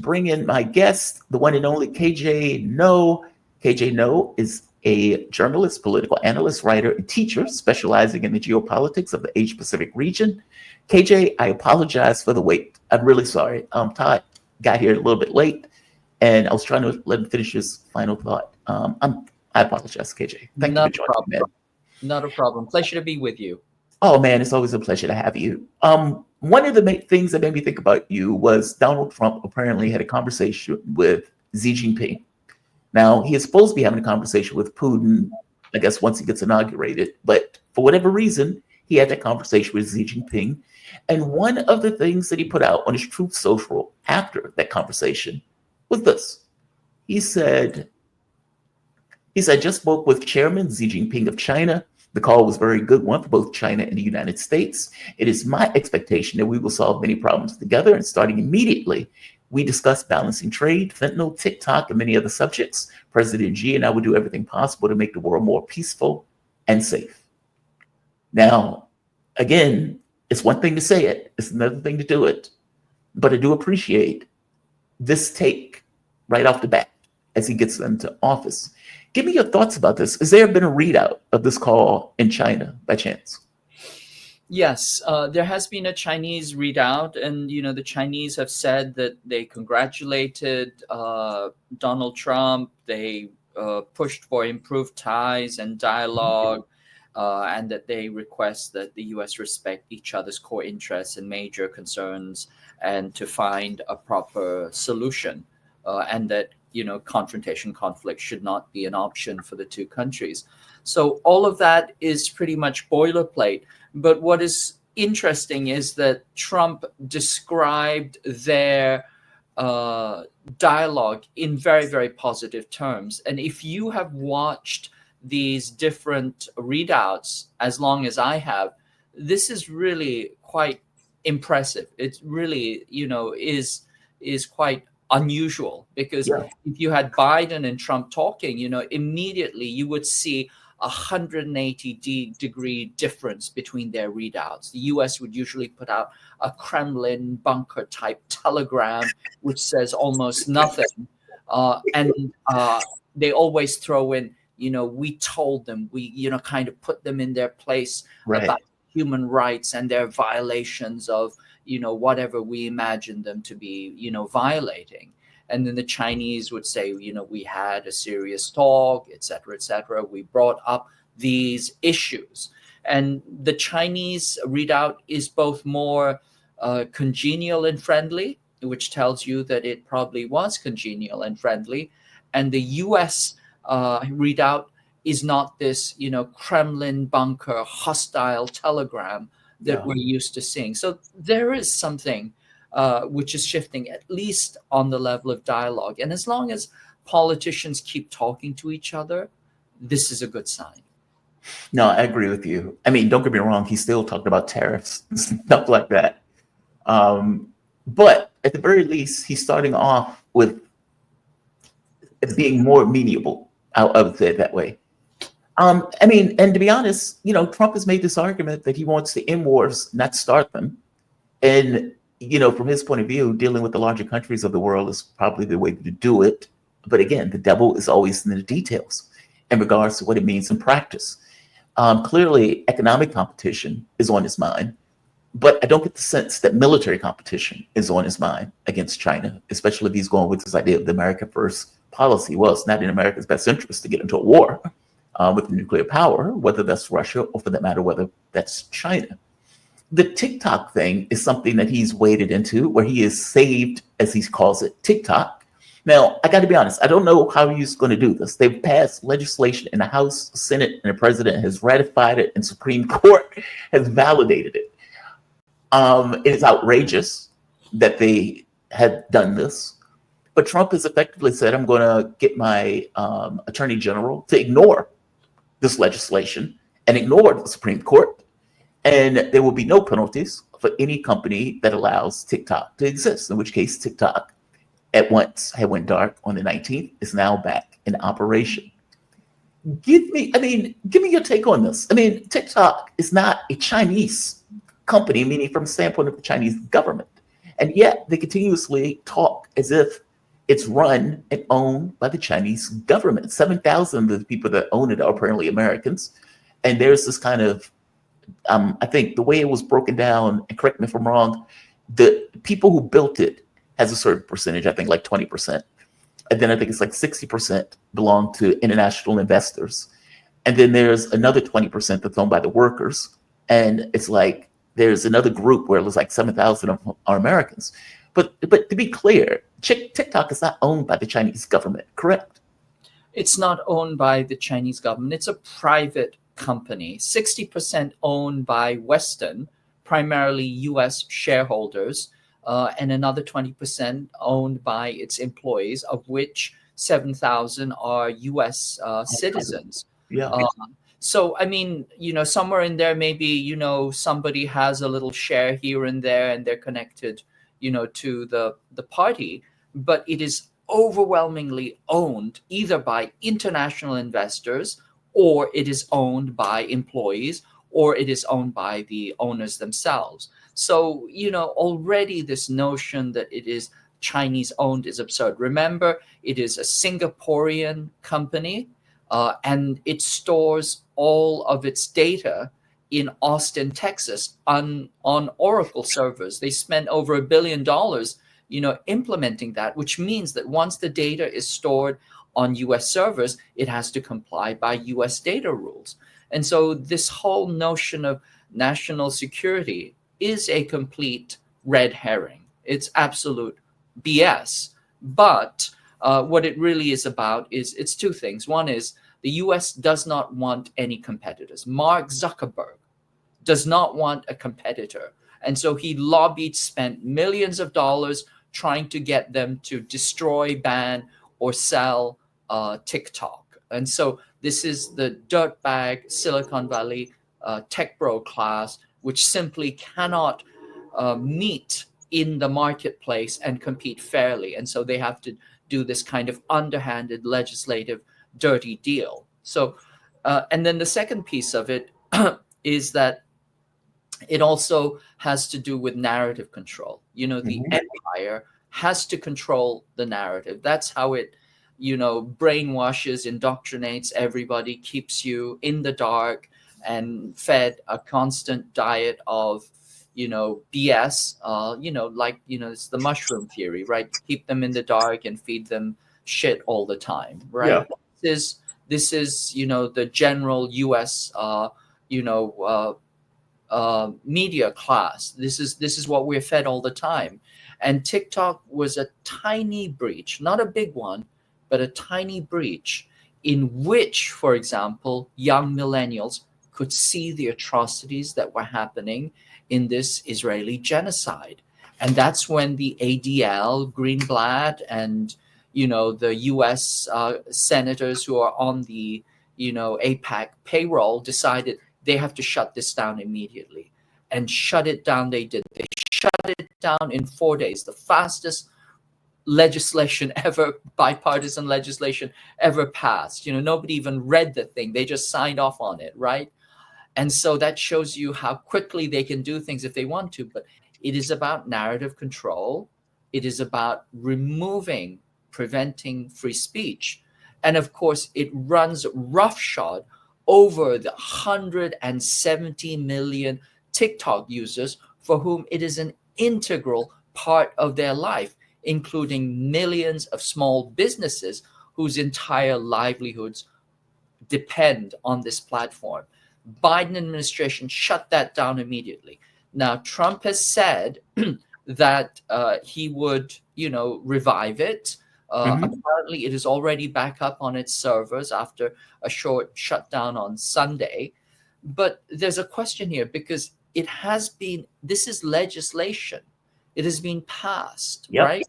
bring in my guest, the one and only KJ No. KJ No is a journalist, political analyst, writer, and teacher specializing in the geopolitics of the Asia Pacific region. KJ, I apologize for the wait. I'm really sorry. Todd got here a little bit late, and I was trying to let him finish his final thought. I apologize, KJ. Thank you for joining me, man. Not a problem. Pleasure to be with you. Oh, man, it's always a pleasure to have you. One of the things that made me think about you was Donald Trump apparently had a conversation with Xi Jinping. Now, he is supposed to be having a conversation with Putin, I guess, once he gets inaugurated. But for whatever reason, he had that conversation with Xi Jinping. And one of the things that he put out on his Truth Social after that conversation was this. He said, just spoke with Chairman Xi Jinping of China. The call was a very good one for both China and the United States. It is my expectation that we will solve many problems together, and starting immediately, we discussed balancing trade, fentanyl, Tik Tok, and many other subjects. President Xi and I will do everything possible to make the world more peaceful and safe. Now, again, it's one thing to say it, it's another thing to do it. But I do appreciate this take right off the bat as he gets into office. Give me your thoughts about this. Has there been a readout of this call in China by chance? Yes, there has been a Chinese readout, and the Chinese have said that they congratulated Donald Trump. They pushed for improved ties and dialogue, and that they request that the U.S. respect each other's core interests and major concerns, and to find a proper solution, and that conflict should not be an option for the two countries. So all of that is pretty much boilerplate. But what is interesting is that Trump described their dialogue in very, very positive terms. And if you have watched these different readouts as long as I have, this is really quite impressive. It really, is quite unusual, because if you had Biden and Trump talking, immediately you would see 180-degree difference between their readouts. The US would usually put out a Kremlin bunker type telegram, which says almost nothing. And they always throw in, we told them, we, kind of put them in their place about human rights and their violations of, whatever we imagine them to be, violating. And then the Chinese would say, we had a serious talk, et cetera, et cetera. We brought up these issues. And the Chinese readout is both more congenial and friendly, which tells you that it probably was congenial and friendly. And the US readout is not this, Kremlin bunker hostile telegram that we're used to seeing. So there is something which is shifting, at least on the level of dialogue. And as long as politicians keep talking to each other, this is a good sign. No, I agree with you. I mean, don't get me wrong, he still talked about tariffs and stuff like that. But at the very least, he's starting off with being more amenable. I would say it that way. I mean, and to be honest, Trump has made this argument that he wants to end wars, not start them. And, from his point of view, dealing with the larger countries of the world is probably the way to do it. But again, the devil is always in the details in regards to what it means in practice. Clearly, economic competition is on his mind, but I don't get the sense that military competition is on his mind against China, especially if he's going with this idea of the America First policy. Well, it's not in America's best interest to get into a war with nuclear power, whether that's Russia or, for that matter, whether that's China. The TikTok thing is something that he's waded into, where he is saved, as he calls it, TikTok. Now, I got to be honest, I don't know how he's going to do this. They've passed legislation in the House, Senate, and the president has ratified it, and Supreme Court has validated it. It is outrageous that they had done this. But Trump has effectively said, I'm going to get my attorney general to ignore this legislation and ignore the Supreme Court. And there will be no penalties for any company that allows TikTok to exist, in which case TikTok at once had went dark on the 19th, is now back in operation. Give me your take on this. I mean, TikTok is not a Chinese company, meaning from the standpoint of the Chinese government. And yet they continuously talk as if it's run and owned by the Chinese government. 7,000 of the people that own it are apparently Americans. And there's this kind of, I think the way it was broken down, and correct me if I'm wrong, the people who built it has a certain percentage, I think like 20%. And then I think it's like 60% belong to international investors. And then there's another 20% that's owned by the workers. And it's like there's another group where it was like 7,000 of them are Americans. But to be clear, TikTok is not owned by the Chinese government, correct? It's not owned by the Chinese government. It's a private company, 60% owned by Western, primarily US shareholders, and another 20% owned by its employees, of which 7,000 are US citizens. Yeah. So, I mean, somewhere in there, maybe, somebody has a little share here and there and they're connected, to the party, but it is overwhelmingly owned either by international investors, or it is owned by employees, or it is owned by the owners themselves. So, already this notion that it is Chinese owned is absurd. Remember, it is a Singaporean company, and it stores all of its data in Austin, Texas, on Oracle servers. They spent over $1 billion, implementing that, which means that once the data is stored on US servers, it has to comply by US data rules. And so this whole notion of national security is a complete red herring. It's absolute BS. But what it really is about is it's two things. One is the US does not want any competitors. Mark Zuckerberg does not want a competitor. And so he lobbied, spent millions of dollars trying to get them to destroy, ban, or sell TikTok. And so this is the dirtbag Silicon Valley tech bro class, which simply cannot meet in the marketplace and compete fairly. And so they have to do this kind of underhanded legislative dirty deal. So, and then the second piece of it is that it also has to do with narrative control. The empire has to control the narrative. That's how it, brainwashes, indoctrinates everybody, keeps you in the dark and fed a constant diet of, BS, it's the mushroom theory, right? Keep them in the dark and feed them shit all the time, right? Yeah. This is the general US media class. This is what we're fed all the time. And TikTok was a tiny breach, not a big one, but a tiny breach in which, for example, young millennials could see the atrocities that were happening in this Israeli genocide. And that's when the ADL, Greenblatt, and the US senators who are on the APAC payroll decided they have to shut this down immediately. And shut it down they did. They shut it down in 4 days, the fastest legislation ever, bipartisan legislation ever passed. Nobody even read the thing. They just signed off on it, right? And so that shows you how quickly they can do things if they want to. But it is about narrative control. It is about preventing free speech. And of course, it runs roughshod over the 170 million TikTok users for whom it is an integral part of their life, including millions of small businesses whose entire livelihoods depend on this platform. Biden administration shut that down immediately. Now, Trump has said that he would, revive it. Apparently, it is already back up on its servers after a short shutdown on Sunday. But there's a question here because this is legislation. It has been passed, right?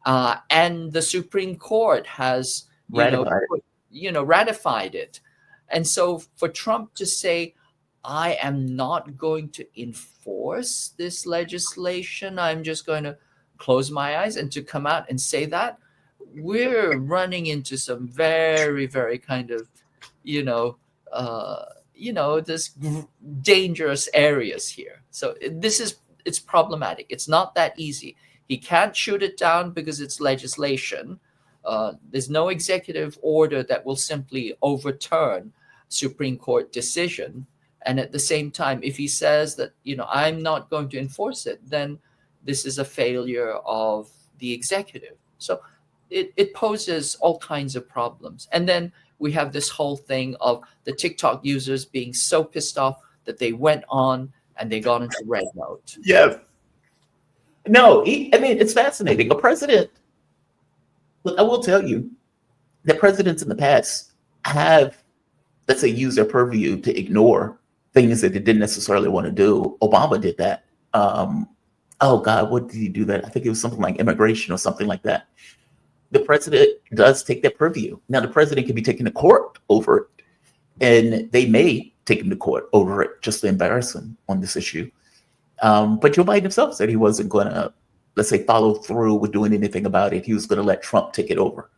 And the Supreme Court has, ratified it. And so for Trump to say, I am not going to enforce this legislation, I'm just going to close my eyes, and to come out and say that, we're running into some very, very kind of, this dangerous areas here. So this is it's problematic. It's not that easy. He can't shoot it down because it's legislation. There's no executive order that will simply overturn Supreme Court decision. And at the same time, if he says that, I'm not going to enforce it, then this is a failure of the executive. So it poses all kinds of problems. And then we have this whole thing of the TikTok users being so pissed off that they went on and they got into red note. Yes. No, it's fascinating. A president, look, I will tell you that presidents in the past have, let's say, used their purview to ignore things that they didn't necessarily want to do. Obama did that. Oh God, what did he do that? I think it was something like immigration or something like that. The president does take that purview. Now, the president can be taken to court over it, and they may take him to court over it just to embarrass him on this issue. But Joe Biden himself said he wasn't going to, let's say, follow through with doing anything about it. He was going to let Trump take it over.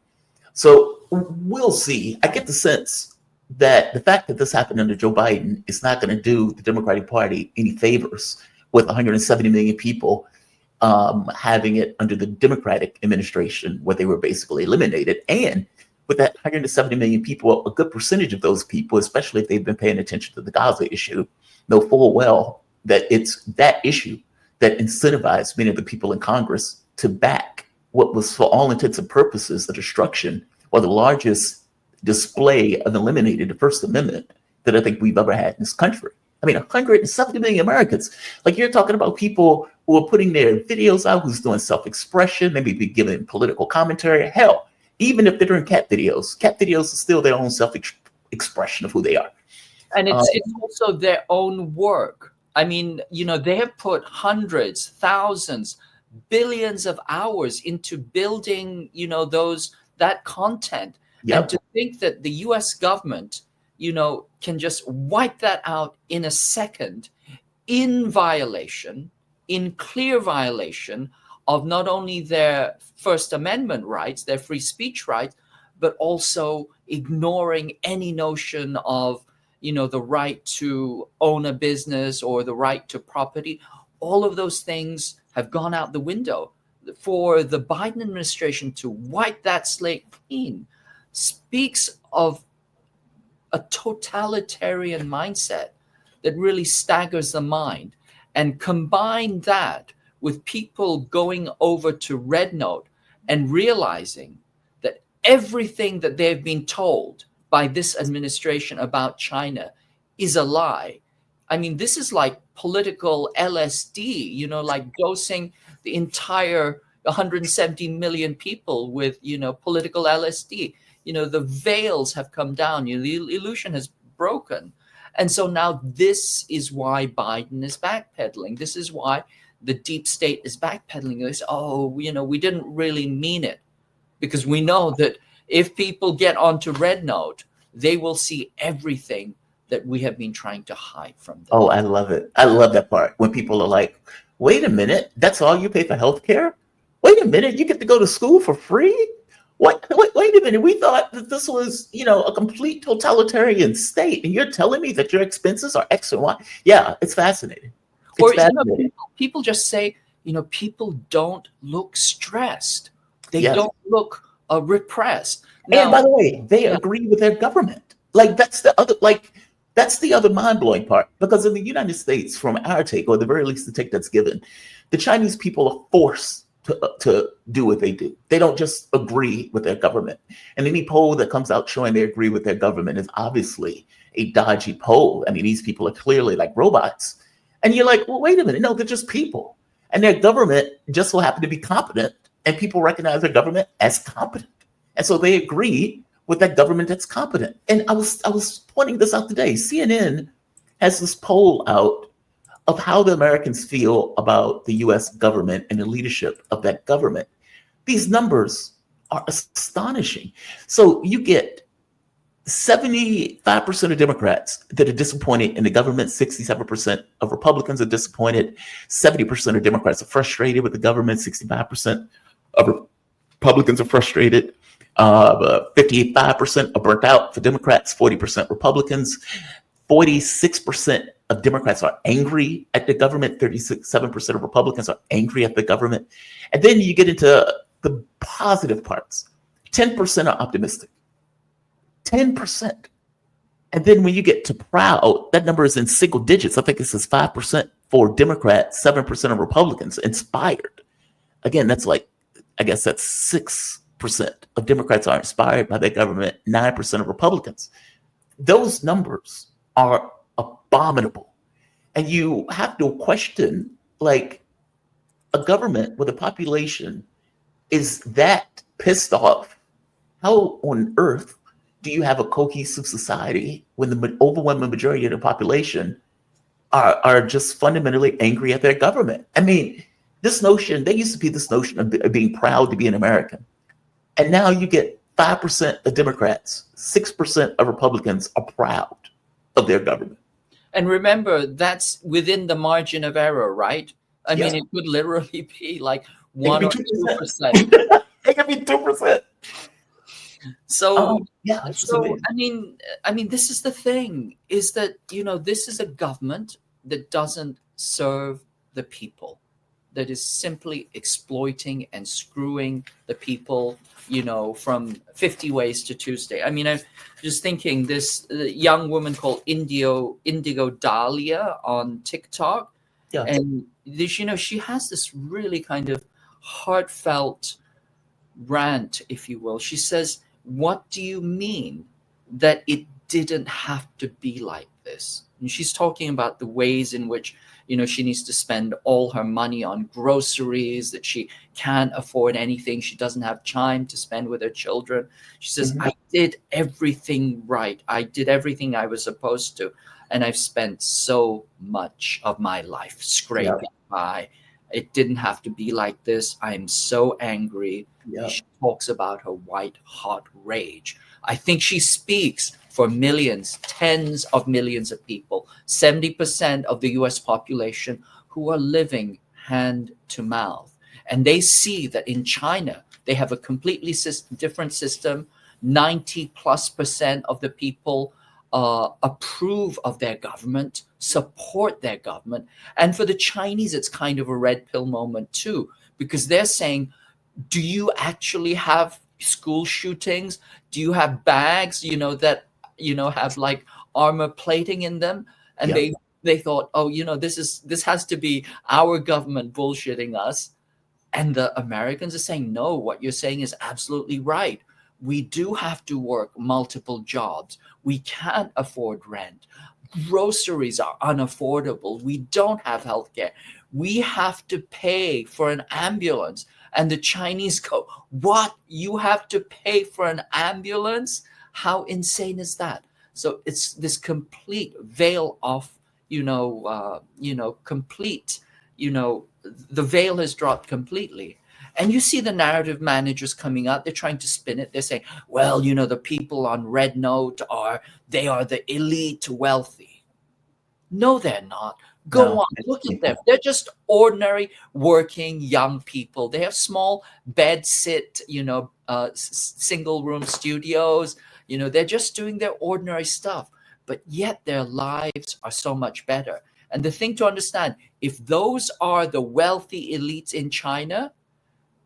So we'll see. I get the sense that the fact that this happened under Joe Biden is not going to do the Democratic Party any favors with 170 million people having it under the Democratic administration, where they were basically eliminated. And with that 170 million people, a good percentage of those people, especially if they've been paying attention to the Gaza issue, know full well that it's that issue that incentivized many of the people in Congress to back what was, for all intents and purposes, the destruction or the largest display of eliminating the First Amendment that I think we've ever had in this country. I mean, 170 million Americans. Like, you're talking about people who are putting their videos out, who's doing self-expression, maybe be giving political commentary. Hell, even if they're doing cat videos are still their own self-expression of who they are. And it's also their own work. I mean, they have put hundreds, thousands, billions of hours into building, that content. Yep. And to think that the US government, can just wipe that out in a second, in clear violation of not only their First Amendment rights, their free speech rights, but also ignoring any notion of, the right to own a business or the right to property. All of those things have gone out the window. For the Biden administration to wipe that slate clean speaks of a totalitarian mindset that really staggers the mind. And combine that with people going over to Red Note and realizing that everything that they've been told by this administration about China is a lie. I mean, this is like political LSD, like dosing the entire 170 million people with, political LSD. The veils have come down, the illusion has broken. And so now this is why Biden is backpedaling. This is why the deep state is backpedaling. They say, we didn't really mean it. Because we know that if people get onto Red Note, they will see everything that we have been trying to hide from them. Oh, I love it. I love that part. When people are like, wait a minute, that's all you pay for healthcare? Wait a minute, you get to go to school for free? What? Wait a minute. We thought that this was, a complete totalitarian state, and you're telling me that your expenses are X and Y. Yeah, it's fascinating. It's fascinating. People just say, people don't look stressed. They Yes. don't look repressed. Now, And by the way, they agree with their government. Like, that's the other mind-blowing part. Because in the United States, from our take, or at the very least the take that's given, the Chinese people are forced to do what they do. They don't just agree with their government. And any poll that comes out showing they agree with their government is obviously a dodgy poll. I mean, these people are clearly like robots. And you're like, well, wait a minute. No, they're just people. And their government just so happen to be competent, and people recognize their government as competent. And so they agree with that government that's competent. And I was pointing this out today. CNN has this poll out of how the Americans feel about the US government and the leadership of that government. These numbers are astonishing. So you get 75% of Democrats that are disappointed in the government, 67% of Republicans are disappointed, 70% of Democrats are frustrated with the government, 65% of Republicans are frustrated, 55% are burnt out for Democrats, 40% Republicans, 46% of Democrats are angry at the government. 37% of Republicans are angry at the government. And then you get into the positive parts. 10% are optimistic. 10%. And then when you get to proud, that number is in single digits. I think it says 5% for Democrats, 7% of Republicans. Inspired. Again, that's like, I guess that's 6% of Democrats are inspired by their government, 9% of Republicans. Those numbers are abominable. And you have to question, like, a government with a population is that pissed off. How on earth do you have a cohesive society when the overwhelming majority of the population are just fundamentally angry at their government? I mean, this notion, there used to be this notion of being proud to be an American. And now you get 5% of Democrats, 6% of Republicans are proud of their government. And remember, that's within the margin of error, right? I Yeah. mean, it could literally be like It 1 could or be 2%. 2%. It could be 2%. So, Yeah, it's just so amazing. I mean, this is the thing: is that this is a government that doesn't serve the people, that is simply exploiting and screwing the people. From 50 Ways to Tuesday. I mean, I'm just thinking this young woman called Indigo Dahlia on TikTok, Yeah. and this, she has this really kind of heartfelt rant, if you will. She says, "What do you mean that it didn't have to be like this?" And she's talking about the ways in which she needs to spend all her money on groceries, that she can't afford anything. She doesn't have time to spend with her children. She says, Mhm. I did everything right. I did everything I was supposed to. And I've spent so much of my life scraping by. It didn't have to be like this. I'm so angry. Yeah. She talks about her white hot rage. I think she speaks for millions, tens of millions of people, 70% of the US population who are living hand to mouth. And they see that in China, they have a completely different system. 90+% of the people approve of their government, support their government. And for the Chinese, it's kind of a red pill moment too, because they're saying, do you actually have school shootings? Do you have bags, that have like armor plating in them? And Yeah. they thought, oh, this has to be our government bullshitting us. And the Americans are saying, no, what you're saying is absolutely right. We do have to work multiple jobs. We can't afford rent. Groceries are unaffordable. We don't have healthcare. We have to pay for an ambulance. And the Chinese go, what? You have to pay for an ambulance? How insane is that? So it's this complete veil off, complete, the veil has dropped completely. And you see the narrative managers coming out, they're trying to spin it. They're saying, well, the people on Red Note they are the elite wealthy. No, they're not. Go No. on, look at them. They're just ordinary working young people. They have small bed sit, single room studios. They're just doing their ordinary stuff, but yet their lives are so much better. And the thing to understand, if those are the wealthy elites in China,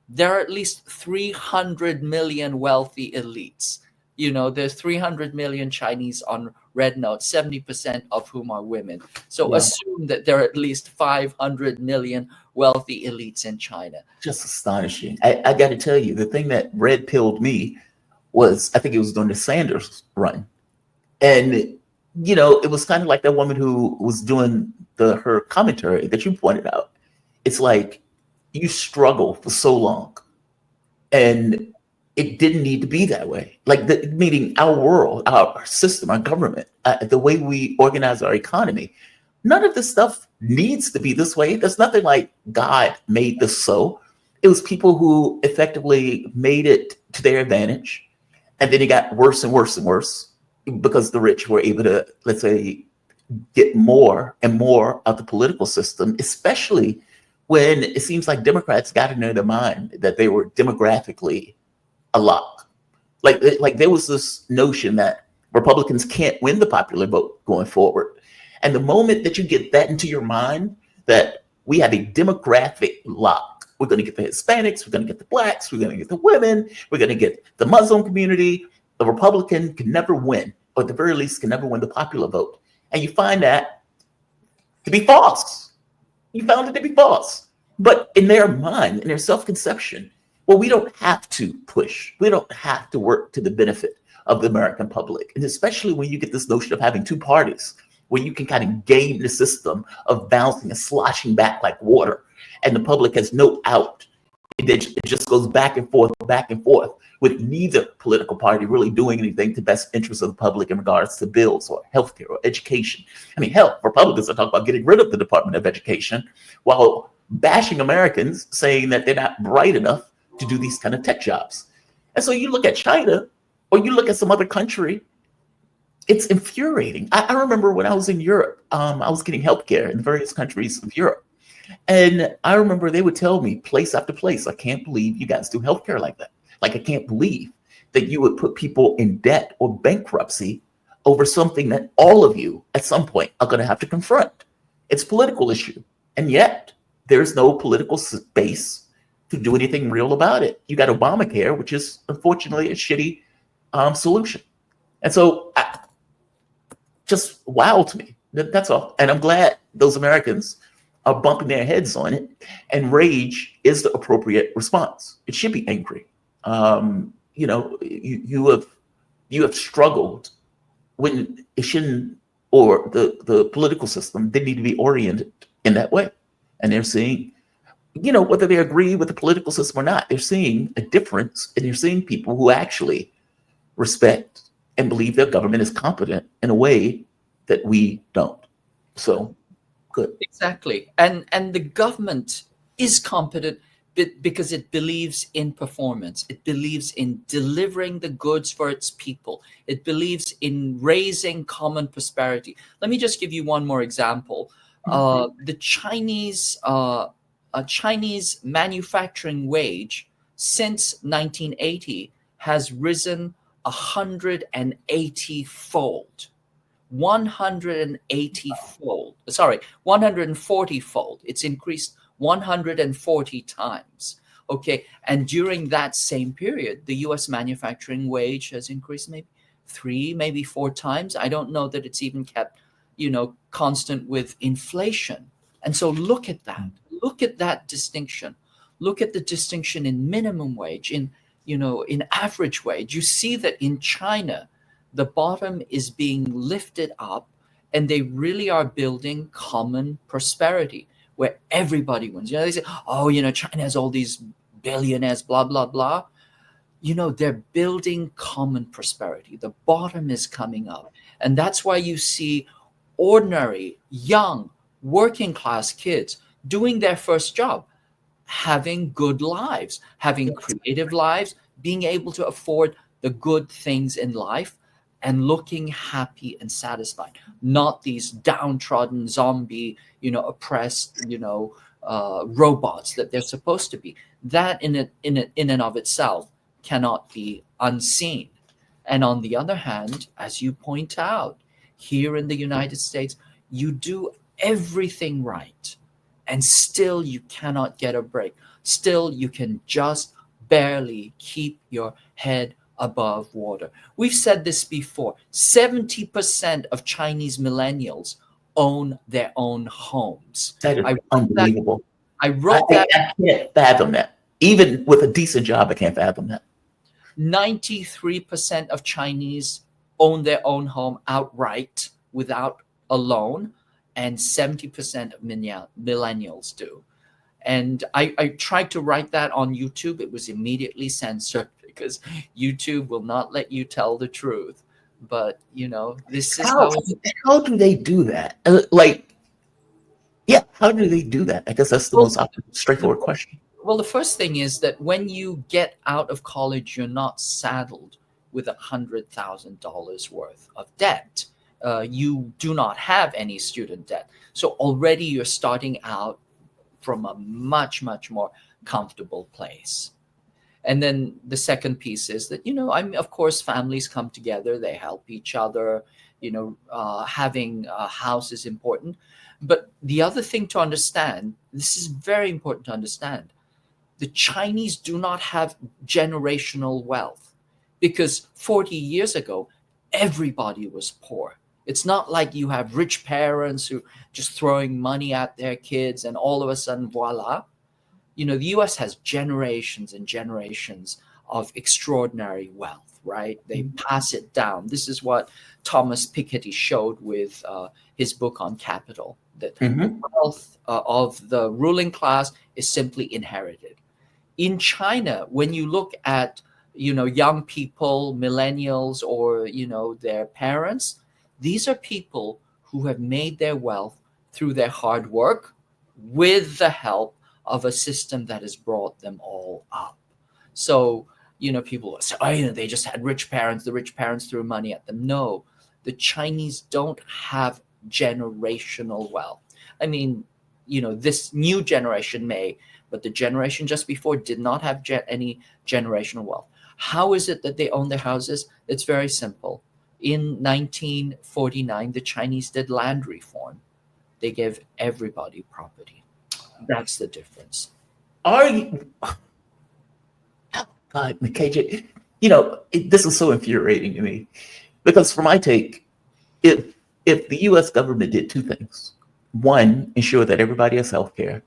there are at least 300 million wealthy elites. There's 300 million Chinese on Red Note, 70% of whom are women. So Yeah. assume that there are at least 500 million wealthy elites in China. Just astonishing. I got to tell you, the thing that red pilled me was, I think it was during the Sanders run. And, it was kind of like that woman who was doing her commentary that you pointed out. It's like, you struggle for so long and it didn't need to be that way. Like, meaning our world, our system, our government, the way we organize our economy, none of this stuff needs to be this way. There's nothing like God made this so. It was people who effectively made it to their advantage. And then it got worse and worse and worse because the rich were able to, let's say, get more and more of the political system, especially when it seems like Democrats got into their mind that they were demographically a lock. Like there was this notion that Republicans can't win the popular vote going forward. And the moment that you get that into your mind, that we have a demographic lock, we're going to get the Hispanics, we're going to get the Blacks, we're going to get the women, we're going to get the Muslim community. The Republican can never win, or at the very least can never win the popular vote. And you find that to be false. You found it to be false. But in their mind, in their self-conception, well, we don't have to push. We don't have to work to the benefit of the American public. And especially when you get this notion of having two parties, where you can kind of game the system of bouncing and sloshing back like water, and the public has no out. It just goes back and forth, with neither political party really doing anything to best interest of the public in regards to bills or healthcare or education. I mean, hell, Republicans are talking about getting rid of the Department of Education while bashing Americans, saying that they're not bright enough to do these kind of tech jobs. And so you look at China, or you look at some other country, it's infuriating. I remember when I was in Europe, I was getting healthcare in various countries of Europe. And I remember they would tell me place after place, I can't believe you guys do healthcare like that. Like, I can't believe that you would put people in debt or bankruptcy over something that all of you at some point are going to have to confront. It's a political issue. And yet there's no political space to do anything real about it. You got Obamacare, which is unfortunately a shitty solution. And so just wow to me. That's all. And I'm glad those Americans are bumping their heads on it. And rage is the appropriate response. It should be angry. You have struggled when it shouldn't, or the political system didn't need to be oriented in that way. And they're seeing, whether they agree with the political system or not, they're seeing a difference, and they're seeing people who actually respect and believe their government is competent in a way that we don't. So, good. Exactly. And the government is competent because it believes in performance. It believes in delivering the goods for its people. It believes in raising common prosperity. Let me just give you one more example. The Chinese manufacturing wage since 1980 has risen 180-fold. 140-fold. It's increased 140 times. Okay. And during that same period, the US manufacturing wage has increased maybe 3, maybe 4 times. I don't know that it's even kept, constant with inflation. And so look at that. Look at that distinction. Look at the distinction in minimum wage, in average wage. You see that in China, the bottom is being lifted up, and they really are building common prosperity where everybody wins. They say, China has all these billionaires, blah, blah, blah. They're building common prosperity. The bottom is coming up. And that's why you see ordinary, young, working class kids doing their first job, having good lives, having creative lives, being able to afford the good things in life, and looking happy and satisfied, not these downtrodden zombie, oppressed, robots that they're supposed to be. That in and of itself cannot be unseen. And on the other hand, as you point out, here in the United States, you do everything right, and still you cannot get a break. Still, you can just barely keep your head above water. We've said this before. 70% of Chinese millennials own their own homes. That is unbelievable. I wrote that. I can't fathom that. Even with a decent job, I can't fathom that. 93% of Chinese own their own home outright without a loan, and 70% of millennials do. And I tried to write that on YouTube. It was immediately censored because YouTube will not let you tell the truth. But, this is how do they do that? How do they do that? I guess that's the most straightforward question. Well, the first thing is that when you get out of college, you're not saddled with $100,000 worth of debt. You do not have any student debt. So already you're starting out from a much, much more comfortable place. And then the second piece is that, of course, families come together, they help each other, having a house is important. But the other thing to understand, this is very important to understand, the Chinese do not have generational wealth, because 40 years ago, everybody was poor. It's not like you have rich parents who just throwing money at their kids and all of a sudden, voila. The US has generations and generations of extraordinary wealth, right? They pass it down. This is what Thomas Piketty showed with his book on capital, that the wealth of the ruling class is simply inherited. In China, when you look at young people, millennials, or their parents, these are people who have made their wealth through their hard work, with the help of a system that has brought them all up. So people say, oh, they just had rich parents, the rich parents threw money at them. No, the Chinese don't have generational wealth. I mean, this new generation may, but the generation just before did not have any generational wealth. How is it that they own their houses? It's very simple. In 1949, the Chinese did land reform. They gave everybody property. That's the difference. Are you? God, KJ, this is so infuriating to me, because for my take, if the U.S. government did two things: one, ensure that everybody has health care,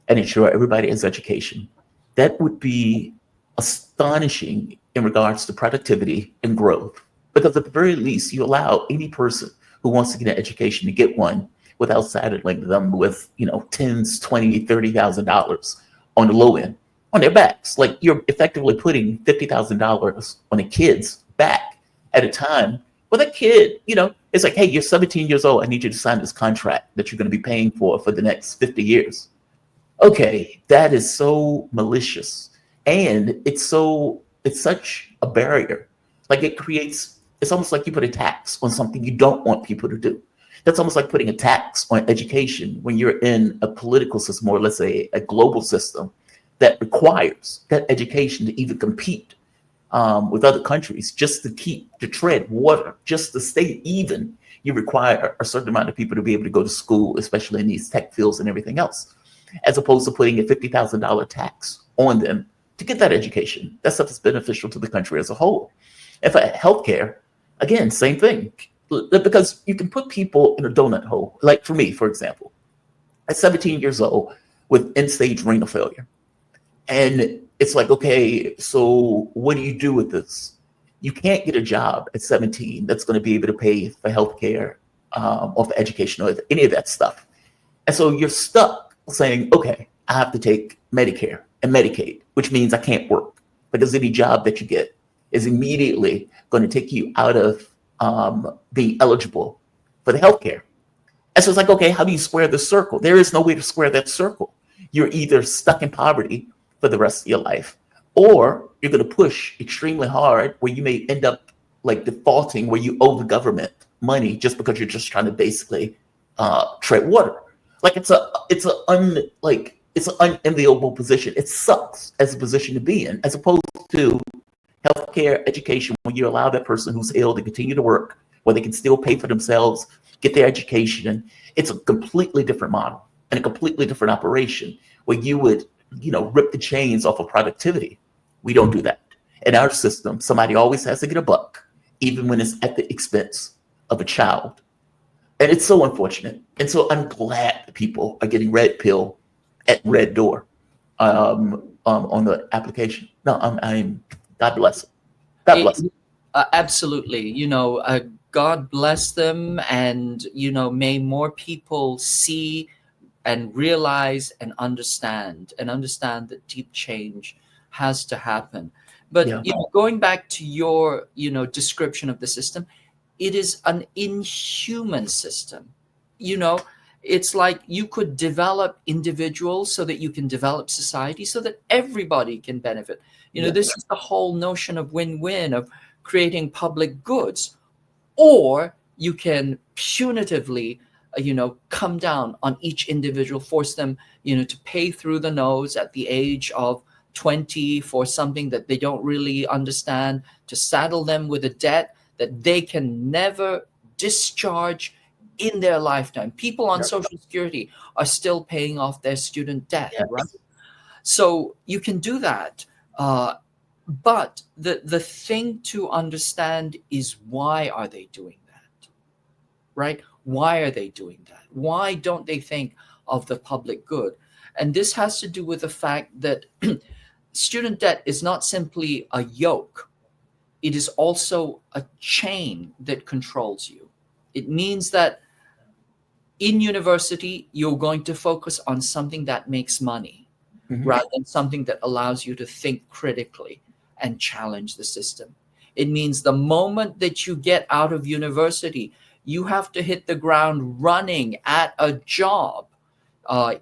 and ensure everybody has education, that would be astonishing in regards to productivity and growth. Because at the very least, you allow any person who wants to get an education to get one without saddling them with, tens, $20,000, $30,000 on the low end on their backs. Like, you're effectively putting $50,000 on a kid's back at a time where that kid, it's like, hey, you're 17 years old. I need you to sign this contract that you're going to be paying for the next 50 years. Okay, that is so malicious. And it's such a barrier. Like, it's almost like you put a tax on something you don't want people to do. That's almost like putting a tax on education when you're in a political system, or let's say a global system, that requires that education to even compete with other countries, just to tread water, just to stay even. You require a certain amount of people to be able to go to school, especially in these tech fields and everything else, as opposed to putting a $50,000 tax on them to get that education. That stuff is beneficial to the country as a whole. And for healthcare, again, same thing. Because you can put people in a donut hole. Like for me, for example, at 17 years old with end-stage renal failure. And it's like, okay, so what do you do with this? You can't get a job at 17 that's going to be able to pay for healthcare or for education or any of that stuff. And so you're stuck saying, okay, I have to take Medicare and Medicaid, which means I can't work, because any job that you get is immediately going to take you out of being eligible for the healthcare. And so it's like, okay, how do you square the circle? There is no way to square that circle. You're either stuck in poverty for the rest of your life, or you're going to push extremely hard where you may end up like defaulting, where you owe the government money just because you're just trying to basically tread water. Like it's an unenviable position. It sucks as a position to be in, as opposed to healthcare, education, when you allow that person who's ill to continue to work, where they can still pay for themselves, get their education. It's a completely different model and a completely different operation, where you would, rip the chains off of productivity. We don't do that. In our system, somebody always has to get a buck, even when it's at the expense of a child. And it's so unfortunate. And so I'm glad that people are getting red pill at red door on the application. No, I'm God bless them. God bless them. Absolutely. God bless them. And, may more people see and realize and understand that deep change has to happen. But, going back to your, description of the system, it is an inhuman system. It's like you could develop individuals so that you can develop society so that everybody can benefit. This is the whole notion of win-win, of creating public goods. Or you can punitively, come down on each individual, force them, to pay through the nose at the age of 20 for something that they don't really understand, to saddle them with a debt that they can never discharge in their lifetime. People on Social Security are still paying off their student debt, Yes. right? So you can do that. But the thing to understand is, why are they doing that, right? Why are they doing that? Why don't they think of the public good? And this has to do with the fact that student debt is not simply a yoke. It is also a chain that controls you. It means that in university, you're going to focus on something that makes money rather than something that allows you to think critically and challenge the system. It means the moment that you get out of university, you have to hit the ground running at a job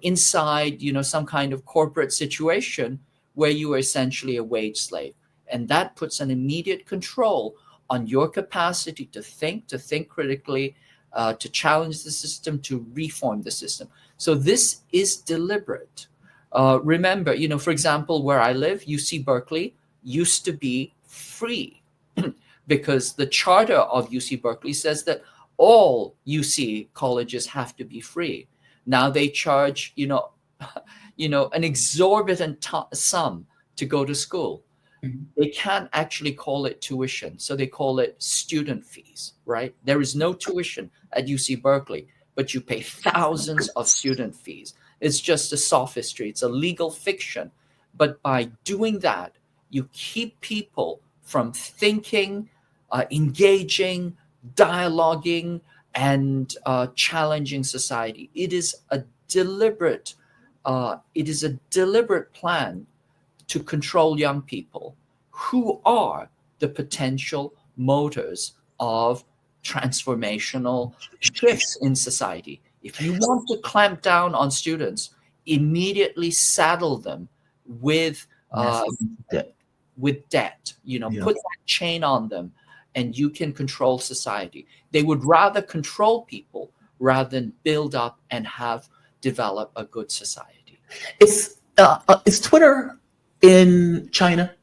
inside, some kind of corporate situation where you are essentially a wage slave. And that puts an immediate control on your capacity to think critically, to challenge the system, to reform the system. So this is deliberate. Remember, for example, where I live, UC Berkeley used to be free because the charter of UC Berkeley says that all UC colleges have to be free. Now they charge, an exorbitant sum to go to school. They can't actually call it tuition, so they call it student fees, right? There is no tuition at UC Berkeley, but you pay thousands of student fees. It's just a sophistry. It's a legal fiction. But by doing that, you keep people from thinking, engaging, dialoguing, and challenging society. It is a deliberate plan to control young people who are the potential motors of transformational shifts in society. If you want to clamp down on students, immediately saddle them with debt. Put that chain on them, and you can control society. They would rather control people rather than build up and develop a good society. Is Twitter in China?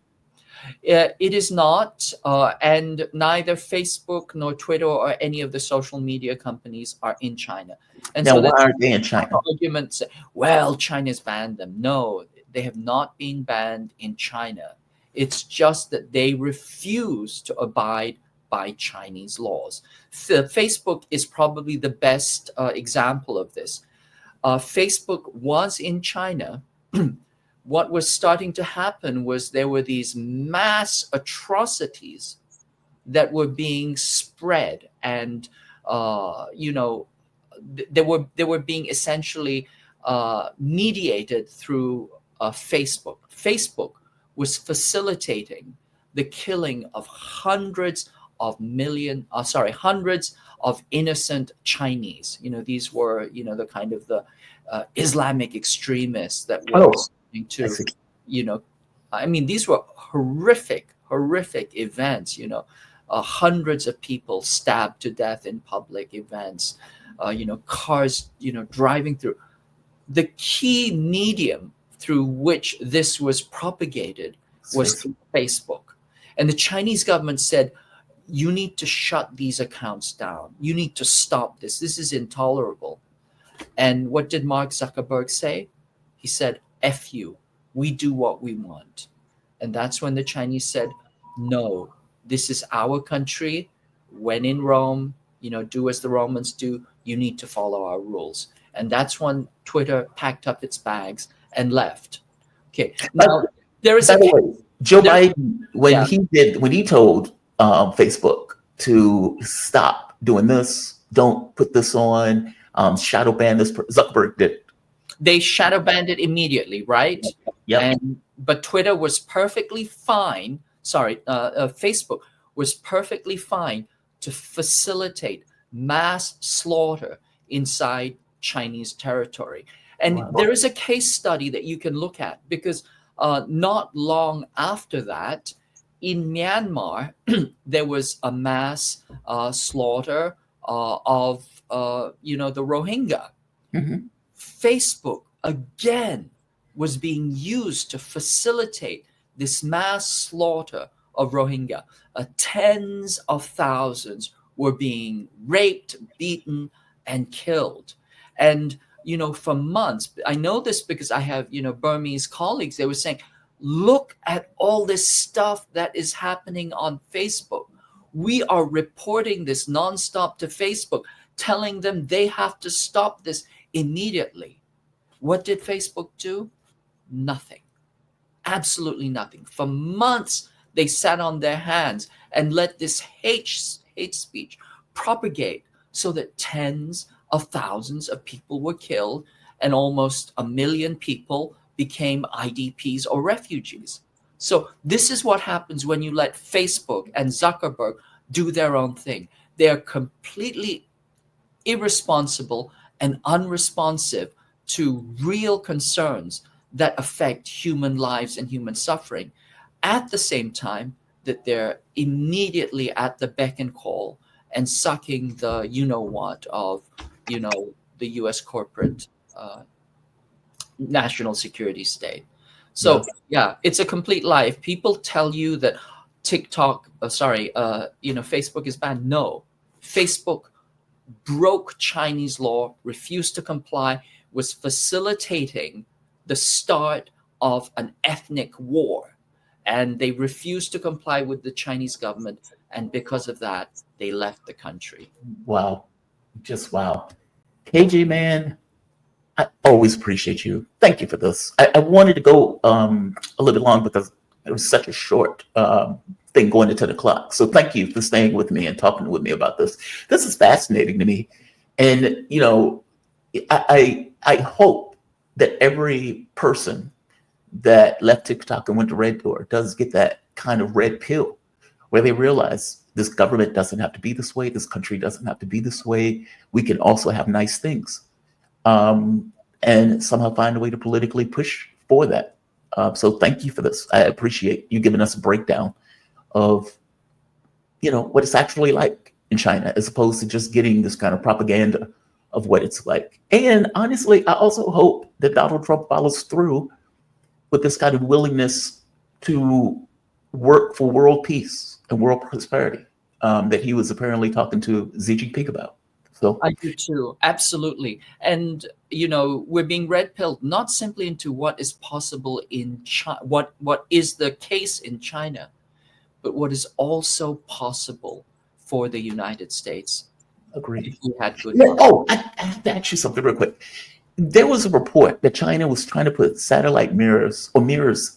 It is not, and neither Facebook nor Twitter or any of the social media companies are in China. And now, so why are they in China? Arguments, well, China's banned them. No, they have not been banned in China. It's just that they refuse to abide by Chinese laws. Facebook is probably the best example of this. Facebook was in China. What was starting to happen was there were these mass atrocities that were being spread, and they were being essentially mediated through Facebook. Facebook was facilitating the killing of hundreds of innocent Chinese. These were the kind of the Islamic extremists that were these were horrific events. Hundreds of people stabbed to death in public events. Cars driving through. The key medium through which this was propagated was through Facebook. And the Chinese government said, you need to shut these accounts down. You need to stop this. This is intolerable. And what did Mark Zuckerberg say? He said, F you. We do what we want. And that's when the Chinese said, no, this is our country. When in Rome, do as the Romans do. You need to follow our rules. And that's when Twitter packed up its bags and left. Okay. Now, there is Joe Biden, when he told Facebook to stop doing this, don't put this on, shadow ban this, Zuckerberg did. They shadow banned it immediately, right? Yeah. But Twitter was perfectly fine. Facebook was perfectly fine to facilitate mass slaughter inside Chinese territory. And there is a case study that you can look at, because not long after that, in Myanmar, there was a mass slaughter of the Rohingya. Mm-hmm. Facebook again was being used to facilitate this mass slaughter of Rohingya. Tens of thousands were being raped, beaten, and killed. And, for months, I know this because I have, Burmese colleagues, they were saying, look at all this stuff that is happening on Facebook. We are reporting this nonstop to Facebook, telling them they have to stop this immediately. What did Facebook do? Nothing. Absolutely nothing. For months, they sat on their hands and let this hate speech propagate so that tens of thousands of people were killed and almost 1 million people became IDPs or refugees. So this is what happens when you let Facebook and Zuckerberg do their own thing. They are completely irresponsible and unresponsive to real concerns that affect human lives and human suffering, at the same time that they're immediately at the beck and call and sucking the what of the US corporate national security state. So yeah, it's a complete lie. If people tell you that Facebook is banned, no. Facebook broke Chinese law, refused to comply, was facilitating the start of an ethnic war. And they refused to comply with the Chinese government. And because of that, they left the country. Wow. Just wow. KJ, man, I always appreciate you. Thank you for this. I wanted to go a little bit long because it was such a short thing going into the clock. So thank you for staying with me and talking with me about this. This is fascinating to me. And, I hope that every person that left TikTok and went to Red Door does get that kind of red pill where they realize this government doesn't have to be this way. This country doesn't have to be this way. We can also have nice things. And somehow find a way to politically push for that. So thank you for this. I appreciate you giving us a breakdown of, what it's actually like in China, as opposed to just getting this kind of propaganda of what it's like. And honestly, I also hope that Donald Trump follows through with this kind of willingness to work for world peace and world prosperity that he was apparently talking to Xi Jinping about. So I do too, absolutely. And we're being red pilled not simply into what is possible in China, what is the case in China, but what is also possible for the United States. agreed. If we had good Yeah. luck. Oh, I have to ask you something real quick. There was a report that China was trying to put satellite mirrors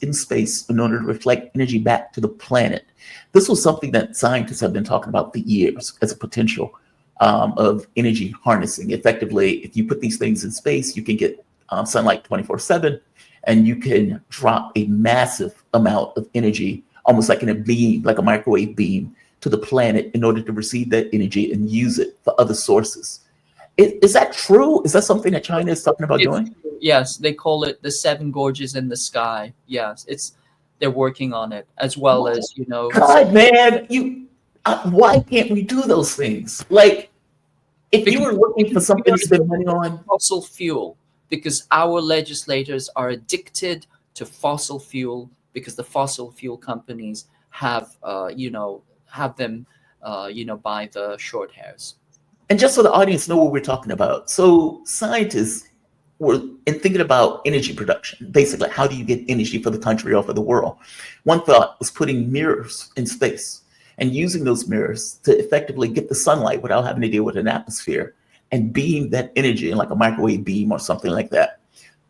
in space in order to reflect energy back to the planet. This was something that scientists have been talking about for years as a potential of energy harnessing. Effectively, if you put these things in space, you can get sunlight 24/7, and you can drop a massive amount of energy, almost like in a beam, like a microwave beam, to the planet in order to receive that energy and use it for other sources. Is that true? Is that something that China is talking about doing? Yes, they call it the seven gorges in the sky. Yes, they're working on it, as well as God, man, why can't we do those things? Like, if you were looking for something to spend money on, fossil fuel, because our legislators are addicted to fossil fuel, because the fossil fuel companies have them by the short hairs. and just so the audience know what we're talking about. So scientists were in thinking about energy production, basically, how do you get energy for the country or for the world? One thought was putting mirrors in space and using those mirrors to effectively get the sunlight without having to deal with an atmosphere and beam that energy in like a microwave beam or something like that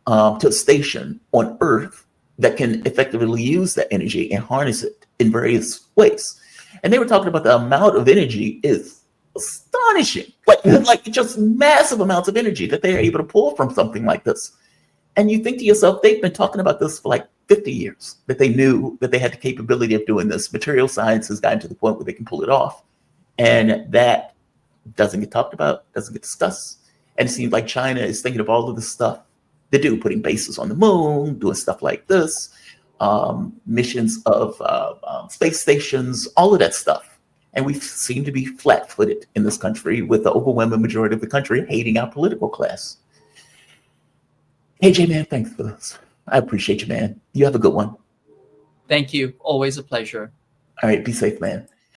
to a station on Earth that can effectively use that energy and harness it in various ways. And they were talking about the amount of energy is astonishing, like just massive amounts of energy that they are able to pull from something like this. And you think to yourself, they've been talking about this for like 50 years, that they knew that they had the capability of doing this. Material science has gotten to the point where they can pull it off. And that doesn't get talked about, doesn't get discussed. And it seems like China is thinking of all of this stuff they do, putting bases on the moon, doing stuff like this, missions of space stations, all of that stuff. And we seem to be flat-footed in this country, with the overwhelming majority of the country hating our political class. AJ, man, thanks for this. I appreciate you, man. You have a good one. Thank you. Always a pleasure. All right, be safe, man.